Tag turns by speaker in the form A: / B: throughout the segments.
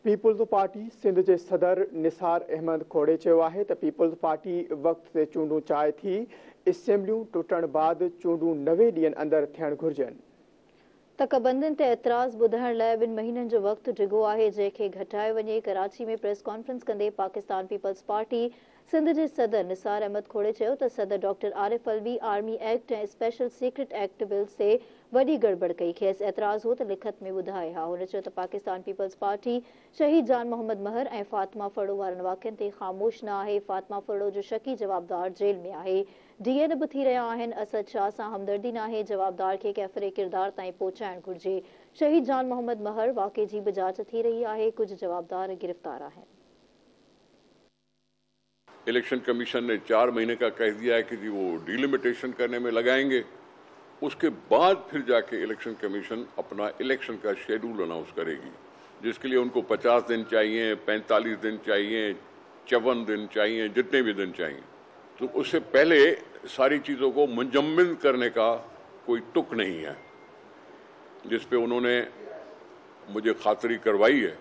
A: Peoples party Sindh के सदर निसार अहमद खोड़े चयो आहे त पीपल्स पार्टी वक्त से चूंडू चाहे थी असेंबलियूं टुटण बाद चूंडू 90 ॾींहनि अंदर थियण घुर्जनि।
B: तकबंदियुनि ते एतिराज़ ॿुधाइण लाइ 2 महीननि जो वक़्तु डिघो आहे, जंहिंखे घटायो वञे। कराची में प्रेस कॉन्फ्रेंस कंदे पाकिस्तान पीपल्स पार्टी सिंध जे सदर निसार अहमद खोड़े चयो त सदर doctor Arif Alvi army act ऐं स्पेशल सीक्रेट एक्ट बिल्स ते वॾी गड़बड़ कई। खेसि एतिराज़ हो त लिखत में ॿुधाए हा। हुन चयो त पाकिस्तान पीपल्स पार्टी शहीद जान मोहम्मद महर ऐं फातिमा फड़ो वारनि वाक़िअनि ते ख़ामोश न आहे। फातिमा फड़ो जो शकी जवाबदार जेल में आहे। डीएन बि थी रहिया आहिनि। असद शाह सां हमदर्दी न आहे। जवाबदार खे कैफ़रे किरदार ताईं पहुचाइण घुर्जे। शहीद जान मोहम्मद महर वाक़े जी बि जांच थी रही आहे। कुझु जवाबदार गिरफ़्तार आहिनि।
C: इलेक्शन कमीशन ने 4 महीने का कह दिया है कि जी वो डिलिमिटेशन करने में लगाएंगे। उसके बाद फिर जाके इलेक्शन कमीशन अपना इलेक्शन का शेड्यूल अनाउंस करेगी, जिसके लिए उनको 50 दिन चाहिए, 45 दिन चाहिए, 54 दिन चाहिए, जितने भी दिन चाहिए। तो उससे पहले सारी चीज़ों को मुंजमद करने का कोई तुक नहीं है, जिस पे उन्होंने मुझे खातरी करवाई है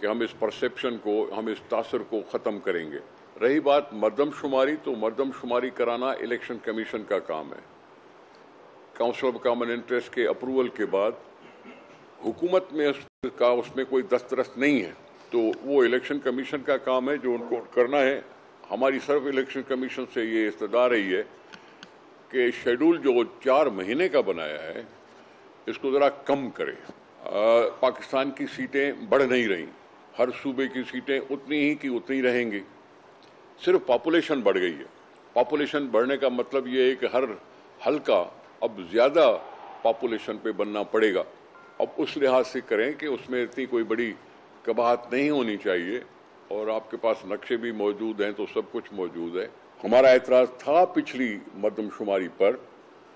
C: कि हम इस परसेप्शन को, हम इस तासर को ख़त्म करेंगे। रही बात मरदमशुमारी, तो मरदमशुमारी कराना इलेक्शन कमीशन का काम है। काउंसिल ऑफ कॉमन इंटरेस्ट के अप्रूवल के बाद हुकूमत में उसमें कोई दस्तरस नहीं है, तो वो इलेक्शन कमीशन का काम है जो उनको करना है। हमारी सिर्फ इलेक्शन कमीशन से ये इस्तदा रही है कि शेड्यूल जो 4 महीने का बनाया है इसको ज़रा कम करे। पाकिस्तान की सीटें बढ़ नहीं रही, हर सूबे की सीटें उतनी ही की उतनी रहेंगी, सिर्फ पॉपुलेशन बढ़ गई है। पॉपुलेशन बढ़ने का मतलब ये है कि हर हल्का अब ज़्यादा पॉपुलेशन पे बनना पड़ेगा। अब उस लिहाज से करें कि उसमें इतनी कोई बड़ी कबाहत नहीं होनी चाहिए, और आपके पास नक्शे भी मौजूद हैं तो सब कुछ मौजूद है। हमारा एतराज़ था पिछली मरदमशुमारी पर,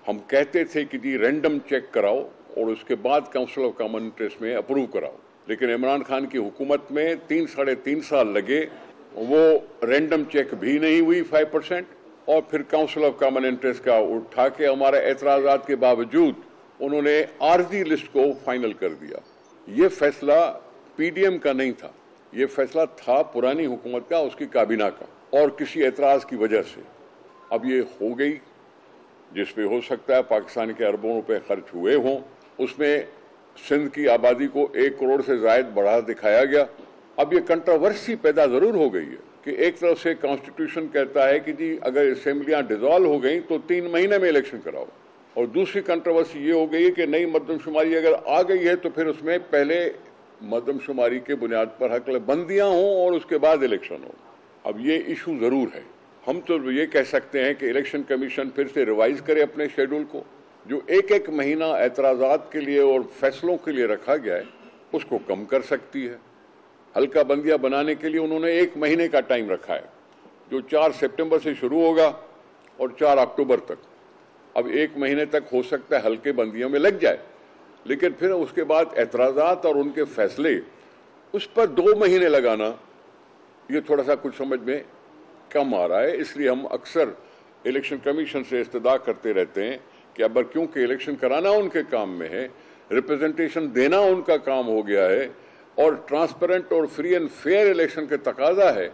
C: हम कहते थे कि जी रैंडम चेक कराओ और उसके बाद काउंसिल ऑफ कॉमन इंटरेस्ट में अप्रूव कराओ, लेकिन इमरान खान की हुकूमत में 3-3.5 साल लगे, वो रैंडम चेक भी नहीं हुई 5%, और फिर काउंसिल ऑफ कॉमन इंटरेस्ट का उठा के हमारे एतराज़ात के बावजूद उन्होंने आर्जी लिस्ट को फाइनल कर दिया। ये फैसला पीडीएम का नहीं था, ये फैसला था पुरानी हुकूमत का, उसकी काबीना का, और किसी एतराज़ की वजह से अब ये हो गई, जिसमें हो सकता है पाकिस्तान के अरबों रुपए खर्च हुए हों। उसमें सिंध की आबादी को 1 करोड़ से ज़ायद बढ़ा दिखाया गया। अब ये कंट्रोवर्सी पैदा ज़रूर हो गई है कि एक तरफ से कॉन्स्टिट्यूशन कहता है कि जी अगर असेंबलियाँ डिसॉल्व हो गई तो 3 महीने में इलेक्शन कराओ, और दूसरी कंट्रोवर्सी ये हो गई है कि नई मरदमशुमारी अगर आ गई है तो फिर उसमें पहले मरदमशुमारी के बुनियाद पर हकलबंदियाँ हों और उसके बाद इलेक्शन हो। अब ये इशू ज़रूर है। हम तो ये कह सकते हैं कि इलेक्शन कमीशन फिर से रिवाइज करे अपने शेड्यूल को, जो 1-1 महीना एतराज़ात के लिए और फैसलों के लिए रखा गया है उसको कम कर सकती है। हल्का बंदियाँ बनाने के लिए उन्होंने 1 महीने का टाइम रखा है, जो 4 सितंबर से शुरू होगा और 4 अक्टूबर तक। अब 1 महीने तक हो सकता है हल्के बंदियों में लग जाए, लेकिन फिर उसके बाद एतराज़ात और उनके फैसले, उस पर 2 महीने लगाना ये थोड़ा सा कुछ समझ में कम आ रहा है। इसलिए हम अक्सर इलेक्शन कमीशन से इस्तदा करते रहते हैं कि अब क्योंकि इलेक्शन कराना उनके काम में है, रिप्रेजेंटेशन देना उनका काम हो गया है, और ट्रांसपेरेंट और फ्री एंड फेयर इलेक्शन के तकाजा है,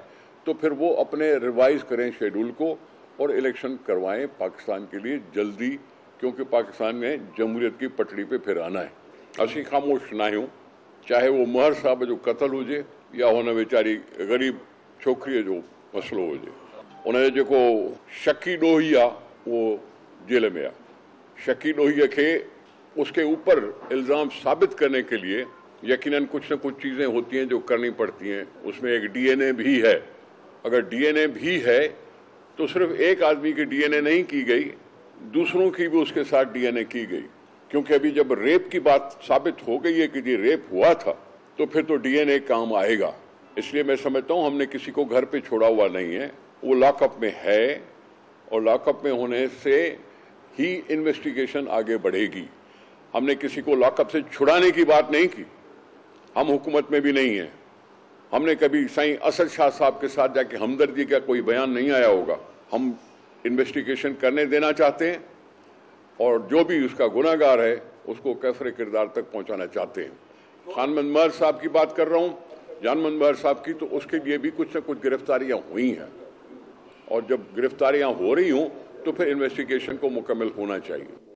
C: तो फिर वो अपने रिवाइज करें शेड्यूल को और इलेक्शन करवाएं पाकिस्तान के लिए जल्दी, क्योंकि पाकिस्तान में जमहूरियत की पटड़ी पे फिर आना है। असी खामोश ना हूँ, चाहे वो महर साहब जो कत्ल हुजे या हुन वीचारी गरीब छोकरी जो मसलो हुजे। उन जो शकी ॾोही आहे वो जेल में आ। शकी ॾोहीअ खे उसके ऊपर इल्ज़ाम साबित करने के लिए यकीनन कुछ न कुछ चीज़ें होती हैं जो करनी पड़ती हैं। उसमें एक डीएनए भी है। अगर डीएनए भी है तो सिर्फ एक आदमी की डीएनए नहीं की गई, दूसरों की भी उसके साथ डीएनए की गई, क्योंकि अभी जब रेप की बात साबित हो गई है कि ये रेप हुआ था, तो फिर तो डीएनए काम आएगा। इसलिए मैं समझता हूँ हमने किसी को घर पे छोड़ा हुआ नहीं है, वो लॉकअप में है, और लॉकअप में होने से ही इन्वेस्टिगेशन आगे बढ़ेगी। हमने किसी को लॉकअप से छुड़ाने की बात नहीं की, हम हुकूमत में भी नहीं है। हमने कभी साईं असद शाह साहब के साथ जाके हमदर्दी का कोई बयान नहीं आया होगा। हम इन्वेस्टिगेशन करने देना चाहते हैं, और जो भी उसका गुनाहगार है उसको कैफरे किरदार तक पहुंचाना चाहते हैं। खान महर साहब की बात कर रहा हूँ, जान मनवार साहब की, तो उसके लिए भी कुछ न कुछ गिरफ्तारियां हुई हैं, और जब गिरफ्तारियां हो रही हों तो फिर इन्वेस्टिगेशन को मुकम्मल होना चाहिए।